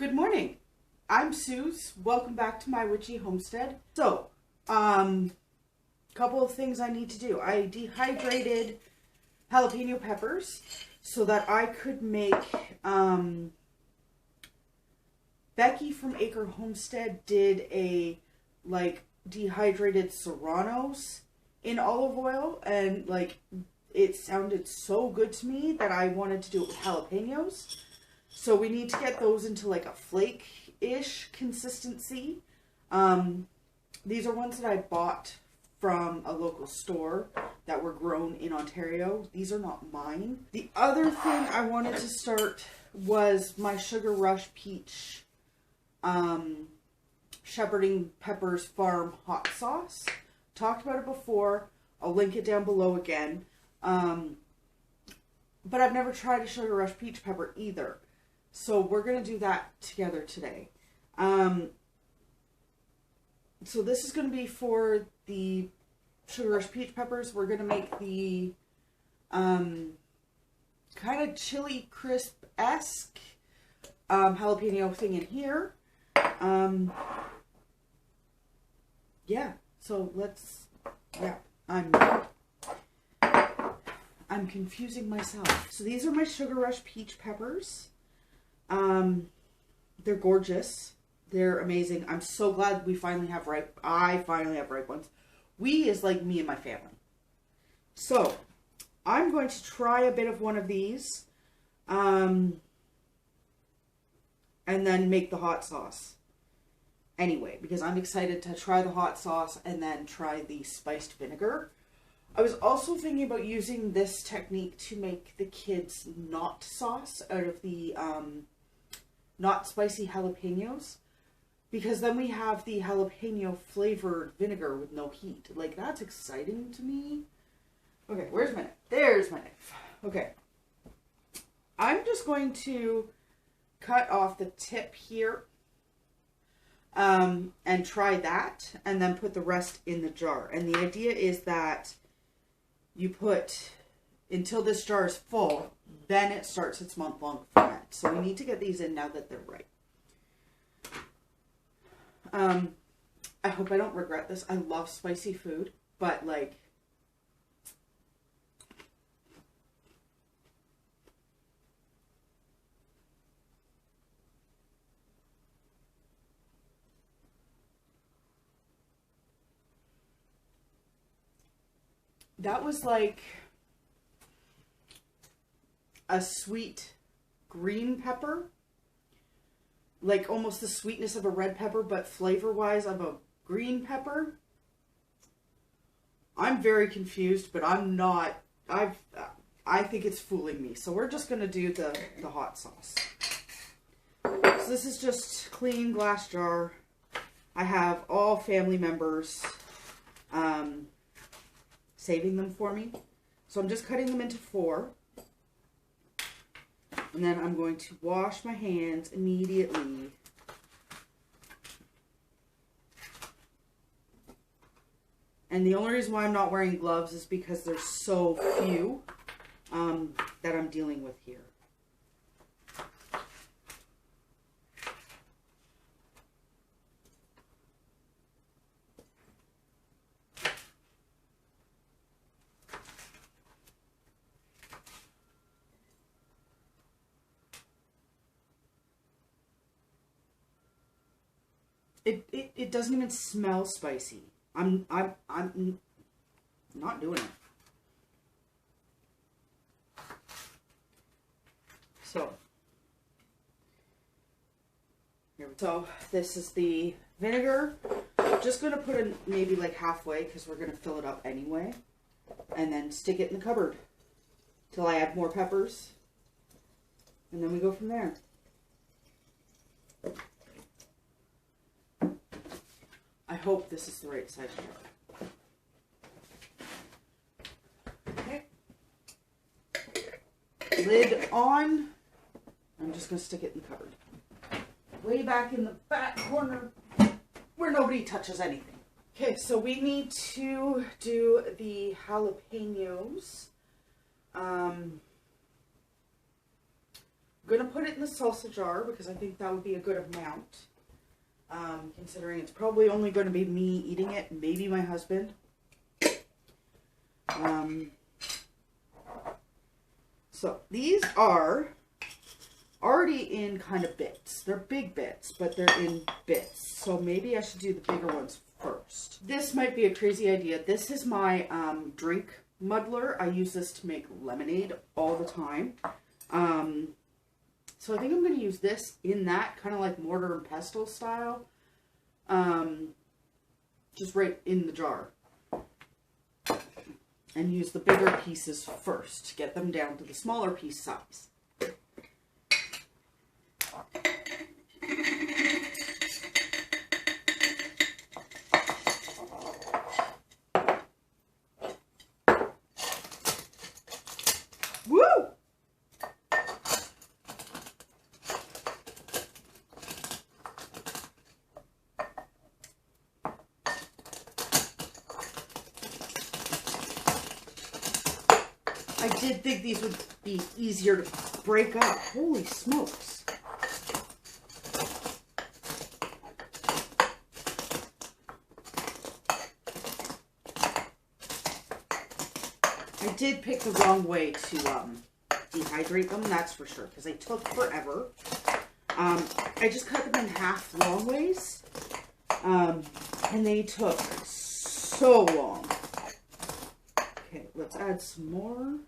Good morning. I'm Suze. Welcome back to my witchy homestead. So, couple of things I need to do. I dehydrated jalapeno peppers so that I could make, Becky from Homestead did a, dehydrated serranos in olive oil, and, it sounded so good to me that I wanted to do it with jalapenos. So we need to get those into like a flake-ish consistency. These are ones that I bought from a local store that were grown in Ontario. These are not mine. The other thing I wanted to start was my Sugar Rush Peach Shepherding Peppers Farm hot sauce. Talked about it before. I'll link it down below again. But I've never tried a Sugar Rush Peach Pepper either. So we're going to do that together today. So this is going to be for the Sugar Rush Peach Peppers. We're going to make the kind of chili crisp-esque jalapeno thing in here. Yeah, so let's, yeah, I'm confusing myself. So these are my Sugar Rush Peach Peppers. They're gorgeous. They're amazing. I'm so glad we finally have ripe. I finally have ripe ones. We is like me and my family. So I'm going to try a bit of one of these, and then make the hot sauce. Anyway, because I'm excited to try the hot sauce and then try the spiced vinegar. I was also thinking about using this technique to make the kids' not sauce out of the not spicy jalapenos, because then we have the jalapeno flavored vinegar with no heat. Like, that's exciting to me. Okay, where's my knife? There's my knife. Okay. I'm just going to cut off the tip here and try that, and then put the rest in the jar. And the idea is that you put, until this jar is full, then it starts its month-long ferment. So we need to get these in now that they're ripe. I hope I don't regret this. I love spicy food, but like, that was like a sweet green pepper, like almost the sweetness of a red pepper, but flavor-wise of a green pepper. I'm very confused, but I'm not. I think it's fooling me. So we're just gonna do the hot sauce. So this is just clean glass jar. I have all family members saving them for me. So I'm just cutting them into 4. And then I'm going to wash my hands immediately. And the only reason why I'm not wearing gloves is because there's so few that I'm dealing with here. It doesn't even smell spicy. I'm not doing it. So here we go. So this is the vinegar. I'm just gonna put in maybe like halfway because we're gonna fill it up anyway, and then stick it in the cupboard till I add more peppers, and then we go from there. I hope this is the right size jar. Okay. Lid on. I'm just going to stick it in the cupboard. Way back in the back corner where nobody touches anything. Okay, so we need to do the jalapenos. I'm going to put it in the salsa jar because I think that would be a good amount. Considering it's probably only going to be me eating it, maybe my husband. So these are already in kind of bits. They're big bits, but they're in bits. So maybe I should do the bigger ones first. This might be a crazy idea. This is my drink muddler. I use this to make lemonade all the time. So I think I'm going to use this in that kind of like mortar and pestle style. Just right in the jar. And use the bigger pieces first to get them down to the smaller piece size. Woo! I did think these would be easier to break up. Holy smokes. I did pick the wrong way to dehydrate them, that's for sure, because they took forever. I just cut them in half long ways, and they took so long. Okay, let's add some more.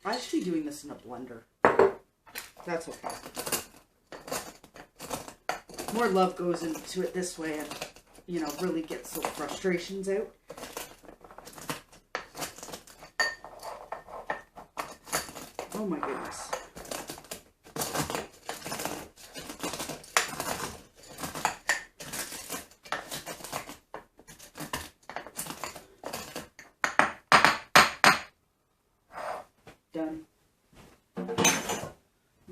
I should be doing this in a blender. That's okay. More love goes into it this way and, you know, really gets those frustrations out. Oh my goodness. Done.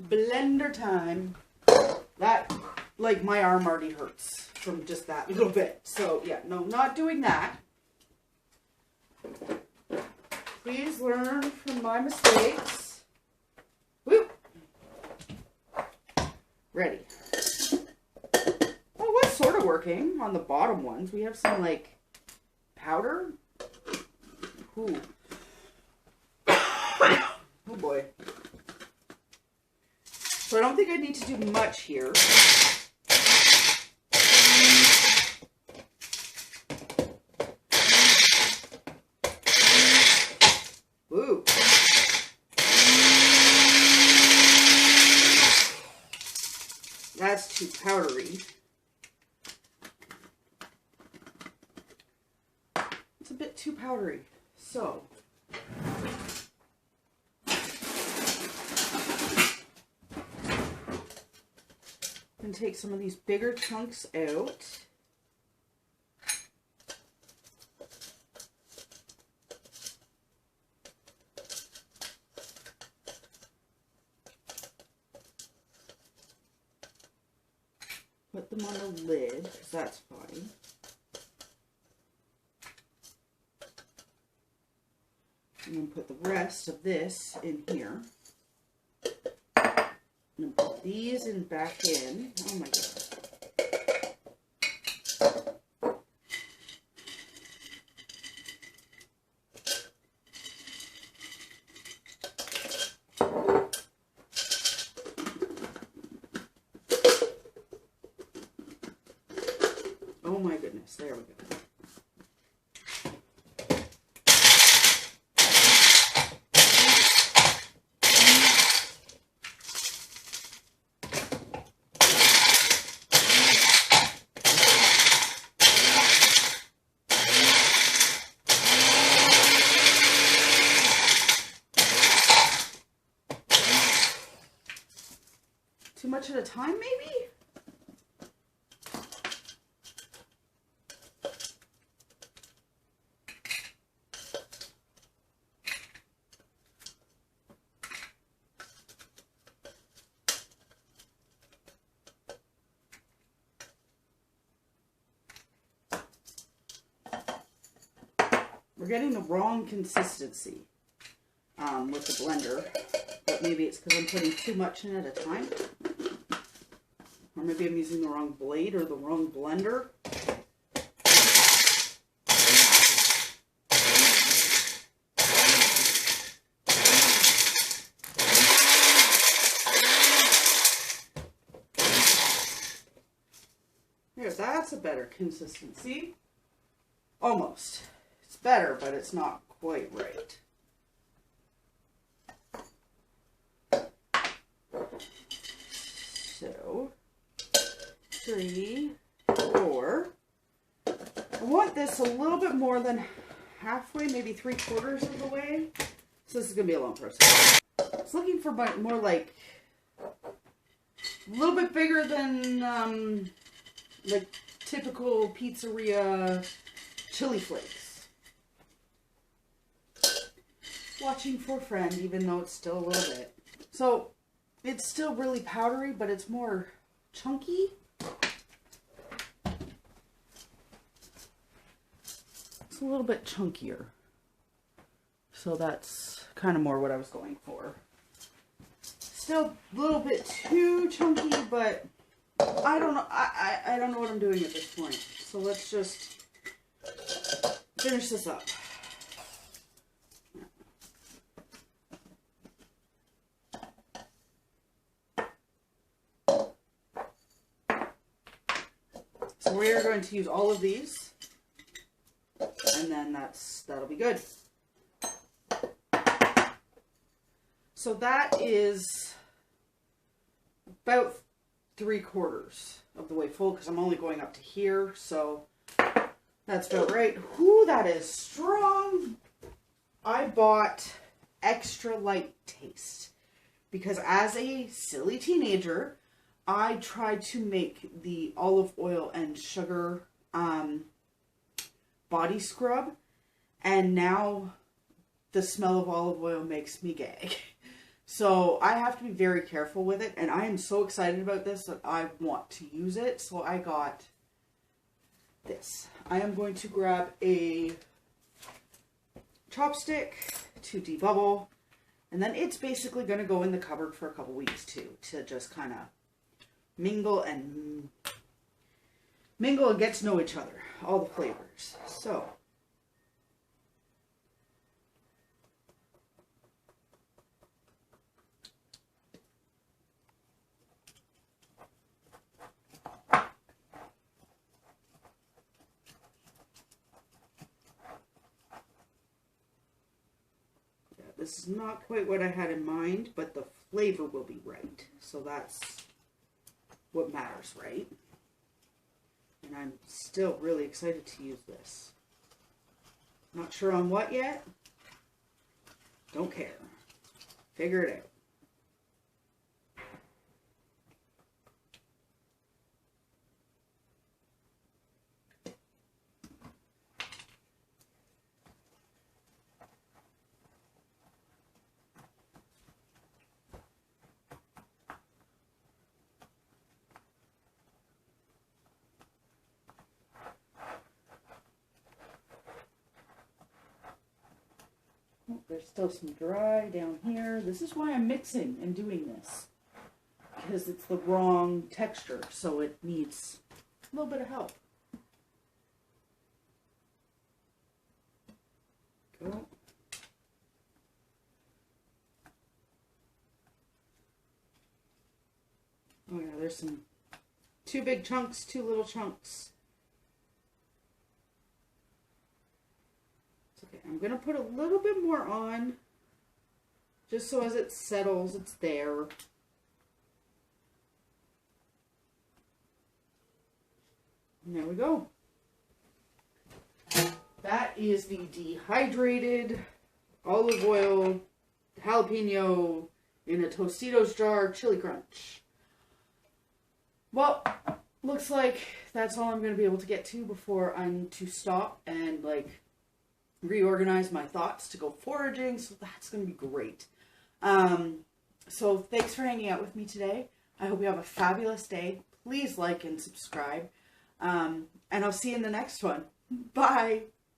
Blender time. That, like, my arm already hurts from just that little bit. So, yeah, no, not doing that. Please learn from my mistakes. Woo! Ready. Oh, what's sort of working on the bottom ones? We have some, like, powder. Ooh. Oh boy. So I don't think I need to do much here. Ooh. That's too powdery. It's a bit too powdery. So and take some of these bigger chunks out. Put them on the lid, because that's fine. And then put the rest of this in here. And put these in back in. Oh my god. Oh my goodness, there we go. Too much at a time, maybe? We're getting the wrong consistency with the blender, but maybe it's because I'm putting too much in at a time. Or maybe I'm using the wrong blade or the wrong blender. There, that's a better consistency. Almost. It's better, but it's not quite right. So, 3, 4. I want this a little bit more than halfway, maybe 3/4 of the way. So this is going to be a long process. I was looking for more like a little bit bigger than like typical pizzeria chili flakes. Watching for a friend, even though it's still a little bit. So it's still really powdery, but it's more chunky. It's a little bit chunkier. So that's kind of more what I was going for. Still a little bit too chunky, but I don't know. I don't know what I'm doing at this point. So let's just finish this up. So we are going to use all of these, and then that'll be good. So that is about 3/4 of the way full, because I'm only going up to here, so that's about right. Whew, that is strong. I bought extra light taste because as a silly teenager, I tried to make the olive oil and sugar body scrub, and now the smell of olive oil makes me gag. So I have to be very careful with it, and I am so excited about this that I want to use it. So I got this. I am going to grab a chopstick to debubble, and then it's basically going to go in the cupboard for a couple weeks too, to just kind of mingle and get to know each other, all the flavors. So this is not quite what I had in mind, but the flavor will be right. So that's what matters, right? And I'm still really excited to use this. Not sure on what yet. Don't care. Figure it out. Oh, there's still some dry down here. This is why I'm mixing and doing this, because it's the wrong texture, so it needs a little bit of help. Go. Oh yeah, there's some 2 big chunks, 2 little chunks. Okay, I'm going to put a little bit more on, just so as it settles, it's there. And there we go. That is the dehydrated olive oil jalapeno in a Tostitos jar chili crunch. Well, looks like that's all I'm going to be able to get to before I need to stop and like reorganize my thoughts to go foraging, so that's going to be great. So thanks for hanging out with me today. I hope you have a fabulous day. Please like and subscribe, and I'll see you in the next one. Bye!